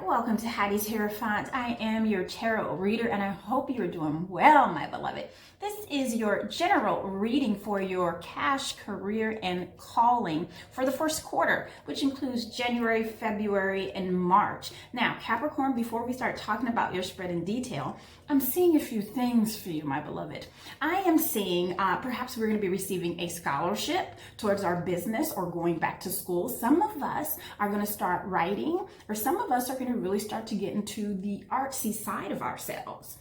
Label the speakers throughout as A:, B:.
A: welcome to Hattie's Hierophant. I am your tarot reader and I hope you're doing well, my beloved. This is your general reading for your cash, career, and calling for the first quarter, which includes January, February, and March. Now, Capricorn, before we start talking about your spread in detail, I'm seeing a few things for you, my beloved. I am seeing perhaps we're going to be receiving a scholarship towards our business or going back to school. Some of us are going to start writing, or some of us are going to really start to get into the artsy side of ourselves.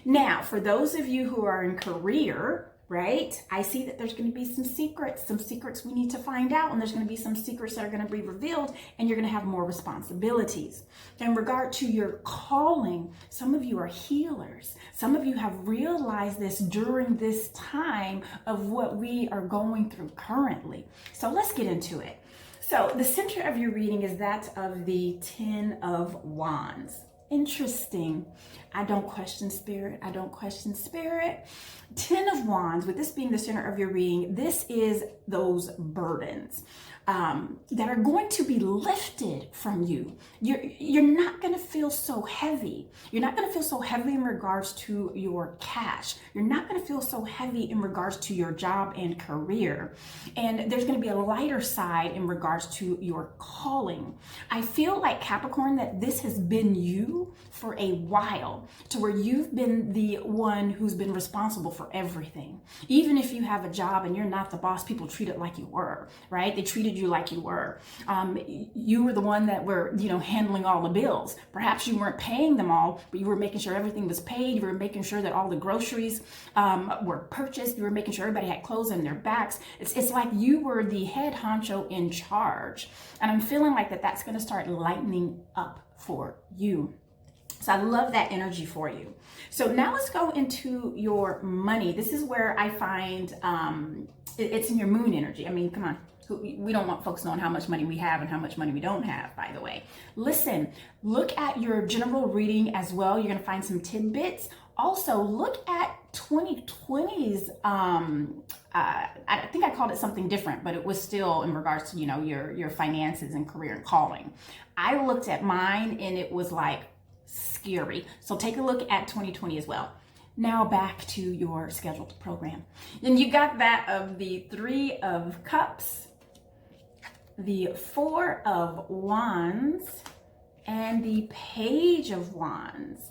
A: Now, for those of you who are in career, right, I see that there's going to be some secrets we need to find out, and there's going to be some secrets that are going to be revealed, and you're going to have more responsibilities. In regard to your calling, some of you are healers. Some of you have realized this during this time of what we are going through currently. So let's get into it. So the center of your reading is that of the Ten of Wands. Interesting. I don't question spirit. I don't question spirit. Ten of Wands, with this being the center of your reading, this is those burdens that are going to be lifted from you. You're not going to feel so heavy. You're not going to feel so heavy in regards to your cash. You're not going to feel so heavy in regards to your job and career. And there's going to be a lighter side in regards to your calling. I feel like, Capricorn, that this has been you for a while, to where you've been the one who's been responsible for everything. Even if you have a job and you're not the boss, people treat it like you were, right? They treated you like you were. You were the one that were, handling all the bills. Perhaps you weren't paying them all, but you were making sure everything was paid. You were making sure that all the groceries were purchased. You were making sure everybody had clothes on their backs. It's like you were the head honcho in charge. And I'm feeling like that's going to start lightening up for you. So I love that energy for you. So now let's go into your money. This is where I find it's in your moon energy. I mean, come on. We don't want folks knowing how much money we have and how much money we don't have, by the way. Listen, look at your general reading as well. You're going to find some tidbits. Also, look at 2020's, I think I called it something different, but it was still in regards to, your finances and career and calling. I looked at mine and it was like scary. So take a look at 2020 as well. Now back to your scheduled program. And you got that of the Three of Cups, the Four of Wands, and the Page of Wands.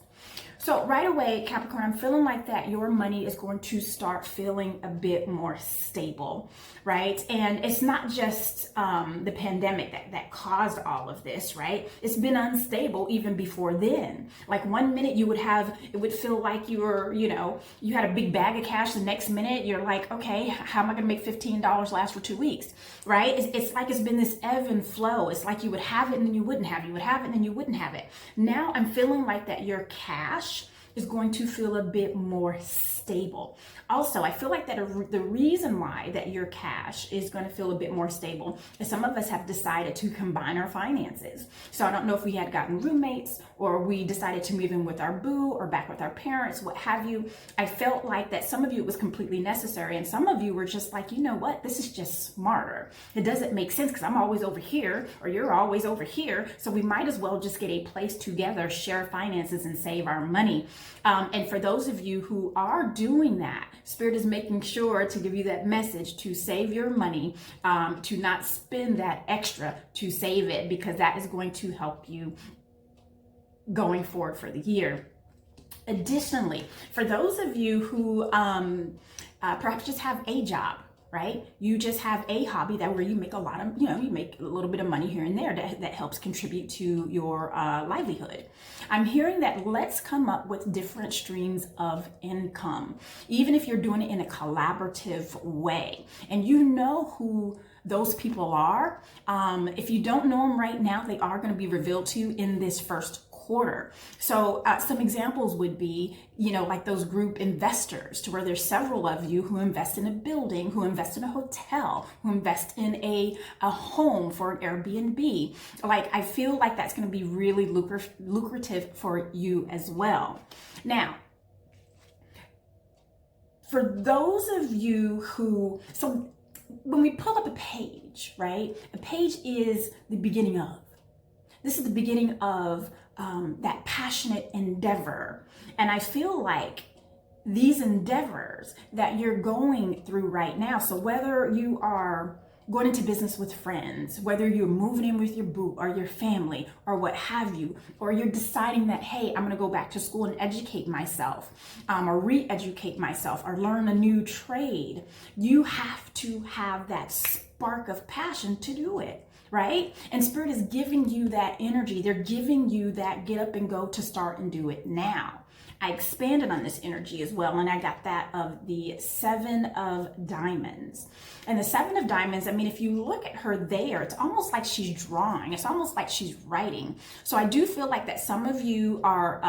A: So right away, Capricorn, I'm feeling like that your money is going to start feeling a bit more stable, right? And it's not just the pandemic that caused all of this, right? It's been unstable even before then. Like one minute it would feel like you were, you had a big bag of cash. The next minute you're like, okay, how am I going to make $15 last for 2 weeks, right? It's like it's been this ebb and flow. It's like you would have it and then you wouldn't have it. You would have it and then you wouldn't have it. Now I'm feeling like that your cash is going to feel a bit more stable. Also, I feel like that the reason why that your cash is going to feel a bit more stable is some of us have decided to combine our finances. So I don't know if we had gotten roommates or we decided to move in with our boo or back with our parents, what have you. I felt like that some of you it was completely necessary and some of you were just like, you know what, this is just smarter. It doesn't make sense because I'm always over here or you're always over here. So we might as well just get a place together, share finances and save our money. And for those of you who are doing that, Spirit is making sure to give you that message to save your money, to not spend that extra, to save it, because that is going to help you going forward for the year. Additionally, for those of you who perhaps just have a job, right? You just have a hobby that where you make a lot of, you make a little bit of money here and there that helps contribute to your livelihood. I'm hearing that let's come up with different streams of income, even if you're doing it in a collaborative way. And you know who those people are. If you don't know them right now, they are going to be revealed to you in this first quarter. So some examples would be, like those group investors, to where there's several of you who invest in a building, who invest in a hotel, who invest in a home for an Airbnb. Like, I feel like that's going to be really lucrative for you as well. Now, for those of you who, so when we pull up a page, right? A page is the beginning of. This is the beginning of that passionate endeavor. And I feel like these endeavors that you're going through right now, so whether you are going into business with friends, whether you're moving in with your boo or your family or what have you, or you're deciding that, hey, I'm gonna go back to school and educate myself, or re-educate myself, or learn a new trade, you have to have that spark of passion to do it, right? And Spirit is giving you that energy. They're giving you that get up and go to start and do it now. I expanded on this energy as well, and I got that of the Seven of Diamonds. And the Seven of Diamonds, I mean, if you look at her there, it's almost like she's drawing. It's almost like she's writing. So I do feel like that some of you are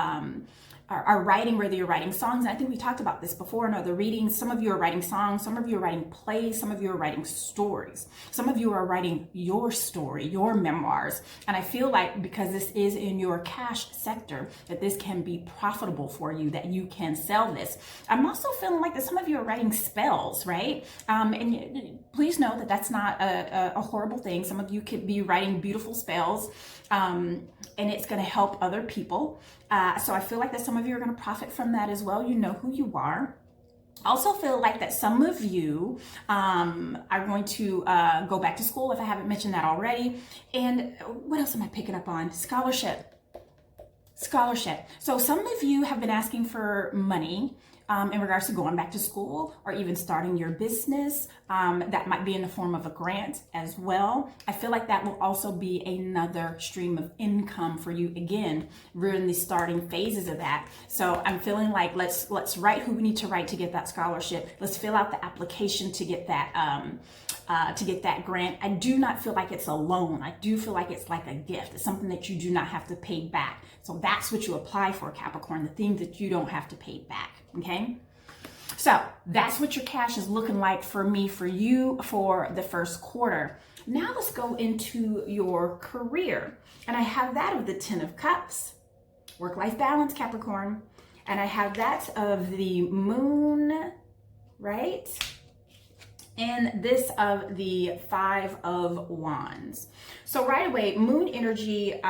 A: writing, whether you're writing songs, and I think we talked about this before in other readings. Some of you are writing songs, some of you are writing plays, some of you are writing stories, some of you are writing your story, your memoirs. And I feel like because this is in your cash sector, that this can be profitable for you, that you can sell this. I'm also feeling like that some of you are writing spells, right? And please know that that's not a horrible thing. Some of you could be writing beautiful spells, and it's going to help other people. So I feel like that some of you are going to profit from that as well. You know who you are. I also feel like that some of you are going to go back to school, if I haven't mentioned that already. And what else am I picking up on? Scholarship. So some of you have been asking for money in regards to going back to school or even starting your business. That might be in the form of a grant as well. I feel like that will also be another stream of income for you. Again, we're in the starting phases of that. So I'm feeling like let's write who we need to write to get that scholarship. Let's fill out the application to get that grant. I do not feel like it's a loan. I do feel like it's like a gift. It's something that you do not have to pay back. So that's what you apply for, Capricorn, the things that you don't have to pay back, okay? So that's what your cash is looking like for me, for you, for the first quarter. Now let's go into your career. And I have that of the Ten of Cups, work-life balance, Capricorn. And I have that of the Moon, right? And this of the Five of Wands. So right away, Moon energy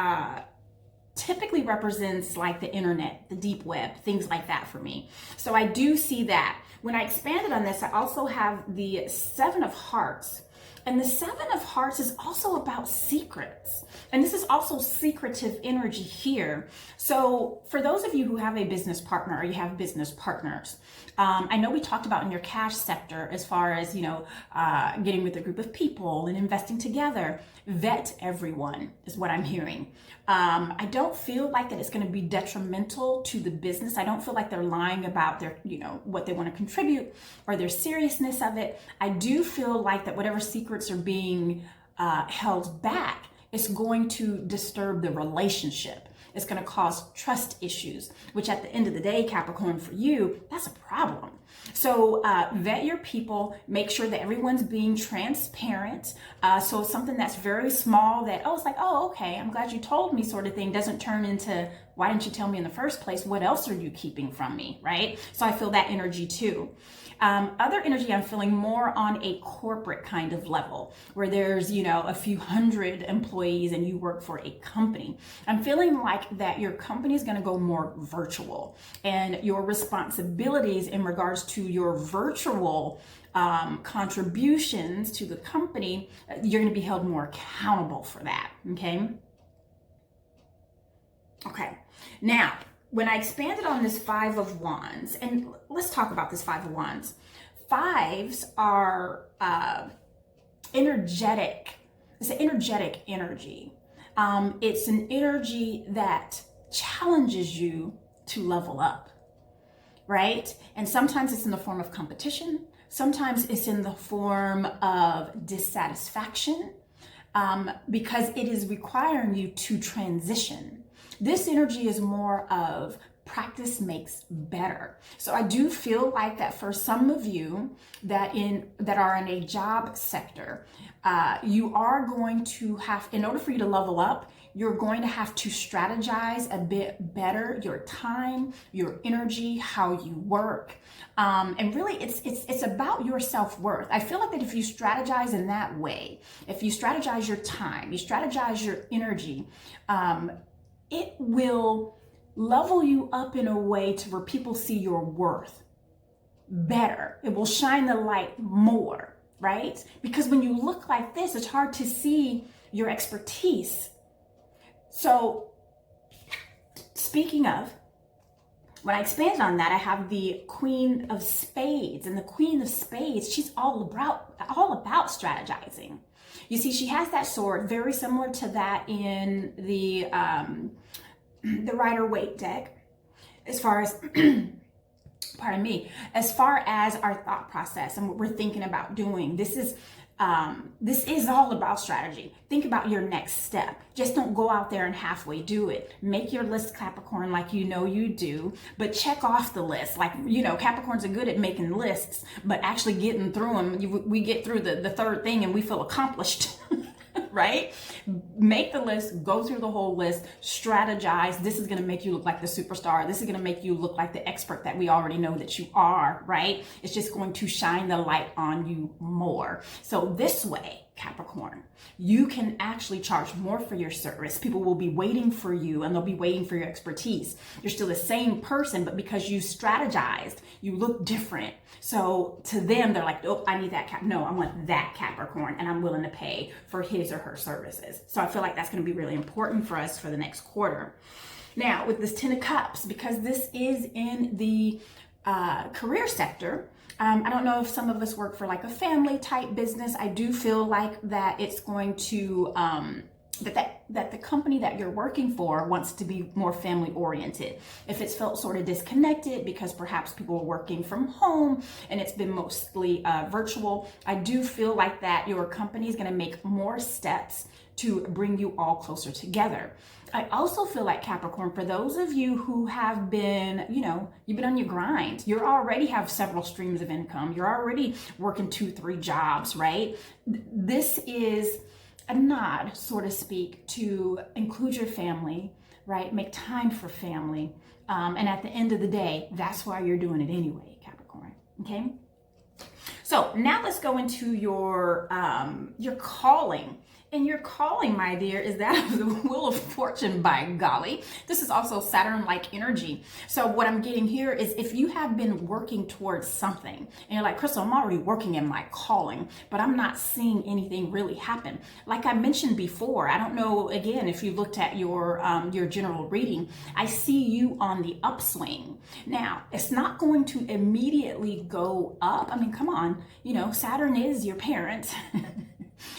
A: typically represents like the internet, the deep web, things like that for me. So I do see that. When I expanded on this, I also have the Seven of Hearts. And the Seven of Hearts is also about secrets. And this is also secretive energy here. So for those of you who have a business partner or you have business partners, I know we talked about in your cash sector as far as, getting with a group of people and investing together. Vet everyone is what I'm hearing. I don't feel like that it's going to be detrimental to the business. I don't feel like they're lying about their, what they want to contribute or their seriousness of it. I do feel like that whatever secrets are being held back, it's going to disturb the relationship. It's going to cause trust issues, which at the end of the day, Capricorn, for you, that's a problem. So vet your people, make sure that everyone's being transparent. So something that's very small that, it's like, okay, I'm glad you told me sort of thing doesn't turn into, why didn't you tell me in the first place? What else are you keeping from me, right? So I feel that energy too. Other energy I'm feeling more on a corporate kind of level where there's, a few hundred employees and you work for a company. I'm feeling like that your company is going to go more virtual and your responsibilities in regards to your virtual contributions to the company, you're going to be held more accountable for that. Okay. Now, when I expanded on this Five of Wands, and let's talk about this Five of Wands. Fives are energetic. It's an energetic energy. It's an energy that challenges you to level up, right? And sometimes it's in the form of competition. Sometimes it's in the form of dissatisfaction, because it is requiring you to transition. This energy is more of practice makes better. So I do feel like that for some of you that are in a job sector, you are going to have, in order for you to level up, you're going to have to strategize a bit better your time, your energy, how you work. And really it's about your self-worth. I feel like that if you strategize in that way, if you strategize your time, you strategize your energy, it will level you up in a way to where people see your worth better. It will shine the light more, right? Because when you look like this, it's hard to see your expertise. So speaking of, when I expand on that, I have the Queen of Spades, and the Queen of Spades, she's all about strategizing. You see, she has that sword, very similar to that in the Rider-Waite deck, as far as pardon me, as far as our thought process and what we're thinking about doing. This is all about strategy. Think about your next step. Just don't go out there and halfway do it. Make your list, Capricorn, like you know you do, but check off the list. Like, you know, Capricorns are good at making lists, but actually getting through them, we get through the third thing and we feel accomplished. Right? Make the list, go through the whole list, strategize. This is going to make you look like the superstar. This is going to make you look like the expert that we already know that you are, right? It's just going to shine the light on you more. So this way, Capricorn, you can actually charge more for your service. People will be waiting for you and they'll be waiting for your expertise. You're still the same person, but because you strategized, you look different. So to them, they're like, oh, I need that no, I want that Capricorn, and I'm willing to pay for his or her services. So I feel like that's going to be really important for us for the next quarter. Now, with this 10 of Cups, because this is in the career sector, I don't know if some of us work for like a family type business. I do feel like that it's going to, that the company that you're working for wants to be more family oriented. If it's felt sort of disconnected because perhaps people are working from home and it's been mostly virtual, I do feel like that your company is going to make more steps to bring you all closer together. I also feel like, Capricorn, for those of you who have been, you know, you've been on your grind, you already have several streams of income, you're already working 2-3 jobs, right? This is a nod, so to speak, to include your family, right? Make time for family. And at the end of the day, that's why you're doing it anyway, Capricorn, okay? So now let's go into your calling. And your calling, my dear, is that of the Wheel of Fortune, by golly. This is also Saturn-like energy. So what I'm getting here is if you have been working towards something and you're like, Crystal, I'm already working in my calling, but I'm not seeing anything really happen. Like I mentioned before, I don't know, again, if you looked at your general reading, I see you on the upswing. Now, it's not going to immediately go up. I mean, come on, you know, Saturn is your parent.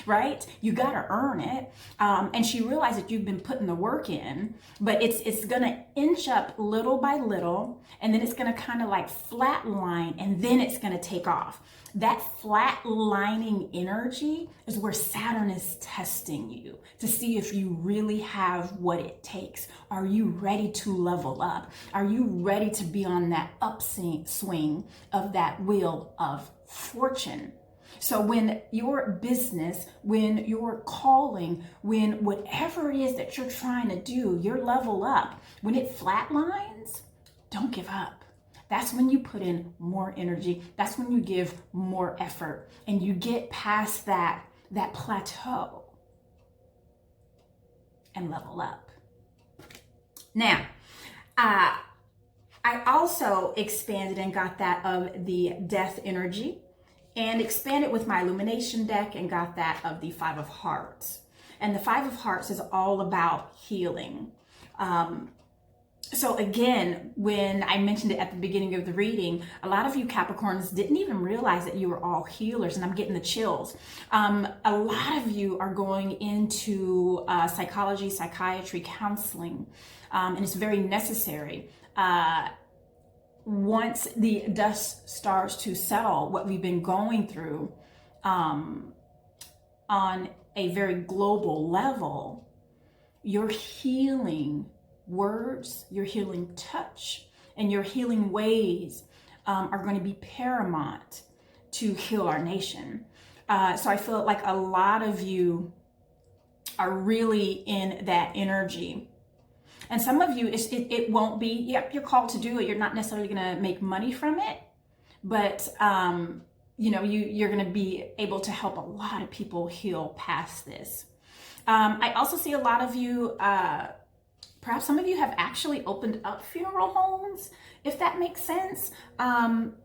A: Right? You got to earn it. And she realized that you've been putting the work in, but it's going to inch up little by little, and then it's going to kind of like flatline, and then it's going to take off. That flatlining energy is where Saturn is testing you to see if you really have what it takes. Are you ready to level up? Are you ready to be on that upswing of that Wheel of Fortune? So when your business, when your calling, when whatever it is that you're trying to do, your level up, when it flatlines, don't give up. That's when you put in more energy. That's when you give more effort and you get past that plateau and level up. Now, I also expanded and got that of the Death energy, and expanded with my illumination deck and got that of the 5 of Hearts. And the 5 of Hearts is all about healing. So again, when I mentioned it at the beginning of the reading, a lot of you Capricorns didn't even realize that you were all healers, and I'm getting the chills. A lot of you are going into psychology, psychiatry, counseling, and it's very necessary. Once the dust starts to settle, what we've been going through on a very global level, your healing words, your healing touch, and your healing ways are going to be paramount to heal our nation. So I feel like a lot of you are really in that energy. And some of you, it won't be, yep, you're called to do it. You're not necessarily going to make money from it, but, you know, you're going to be able to help a lot of people heal past this. I also see a lot of you Perhaps some of you have actually opened up funeral homes, if that makes sense. And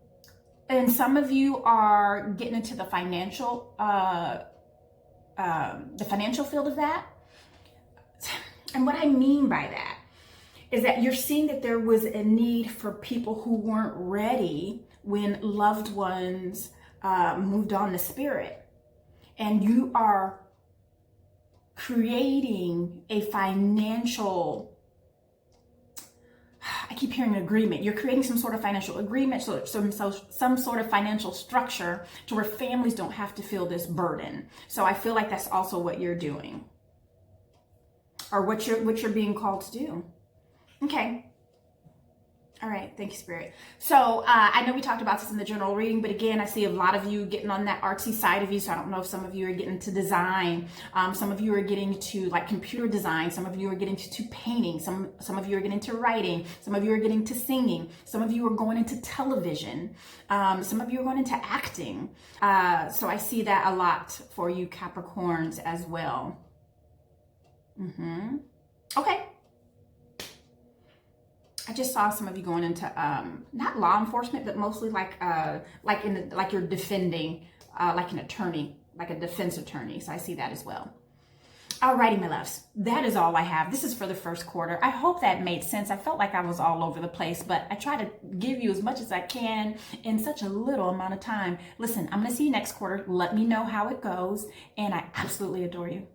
A: some of you are getting into the financial field of that. And what I mean by that is that you're seeing that there was a need for people who weren't ready when loved ones moved on to spirit. And you are creating a financial, I keep hearing agreement. You're creating some sort of financial agreement, so some sort of financial structure to where families don't have to feel this burden. So I feel like that's also what you're doing, or what you're being called to do. Okay. All right. Thank you, Spirit. So I know we talked about this in the general reading, but again, I see a lot of you getting on that artsy side of you. So I don't know if some of you are getting to design. Some of you are getting to like computer design. Some of you are getting to painting. Some of you are getting to writing. Some of you are getting to singing. Some of you are going into television. Some of you are going into acting. So I see that a lot for you Capricorns as well. Okay. I just saw some of you going into not law enforcement, but mostly like you're defending, like an attorney, like a defense attorney. So I see that as well. Alrighty, my loves, that is all I have. This is for the first quarter. I hope that made sense. I felt like I was all over the place, but I try to give you as much as I can in such a little amount of time. Listen, I'm going to see you next quarter. Let me know how it goes, and I absolutely adore you.